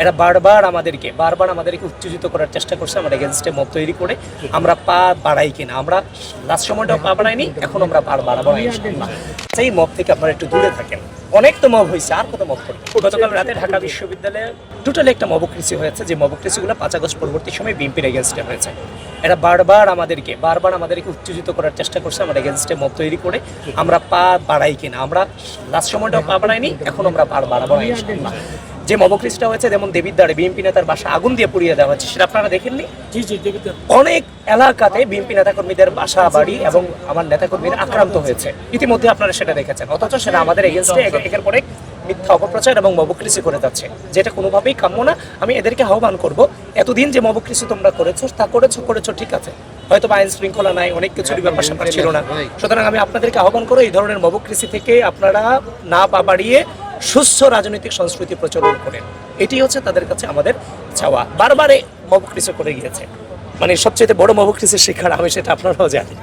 এরা বারবার আমাদেরকে উত্তেজিত করার চেষ্টা করছে। আমরা এগেনস্টে মব তৈরি করে আমরা পা বাড়াই কিনা, আমরা লাস্ট সময়টাও পা বাড়াইনি, এখন আমরা পা বাড়াবো না ইনশাআল্লাহ। সেই মব থেকে আপনারা একটু দূরে থাকেন। অনেক তো মব হয়েছে, আর কত মব করবে। গতকাল রাতে ঢাকা বিশ্ববিদ্যালয়ে টোটালি একটা মবক্রেসি হয়েছে, যে মবক্রেসিগুলো 5 আগস্ট পরবর্তী সময় বিএনপির এগেনস্টে হয়েছে। এরা বারবার আমাদেরকে উত্তেজিত করার চেষ্টা করছে। আমরা এগেনস্টে মব তৈরি করে আমরা পা বাড়াই কিনা, আমরা লাস্ট সময়টাও পা বাড়াইনি, এখন আমরা পা বাড়াবো না ইনশাআল্লাহ। যে মবক্রেসিটা হয়েছে, যেমন দেবিদ্বারে বিএনপি নেতার বাসা আগুন দিয়ে পুড়িয়ে দেওয়া হচ্ছে, সেটা আপনারা দেখেননি? অনেক এলাকাতে বিএনপি নেতাকর্মীদের বাসা বাড়ি এবং আমার নেতাকর্মীরা আক্রান্ত হয়েছে, ইতিমধ্যে আপনারা সেটা দেখেছেন। অথচ সেটা আমাদের এগেনস্টে একের পরে মিথ্যা অপপ্রচার এবং মবক্রেসি করে যাচ্ছে, যেটা কোনোভাবেই কাম্য না। আমি এদেরকে আহ্বান করব, এতদিন যে মবক্রেসি তোমরা করেছো তা করেছো ঠিক আছে, হয়তো আইন শৃঙ্খলা নাই, অনেক কিছুরই ব্যাপার স্যাপার ছিল না। সুতরাং আমি আপনাদেরকে আহ্বান করবো, এই ধরনের মবক্রেসি থেকে আপনারা না পা বাড়িয়ে সুস্থ রাজনৈতিক সংস্কৃতি প্রচলন করেন। এটি হচ্ছে তাদের কাছে আমাদের চাওয়া। বারবারে মবক্রেসি করে গিয়েছে, মানে সবচেয়ে বড় মবক্রেসির শিকার আমি, সেটা আপনারাও জানেন।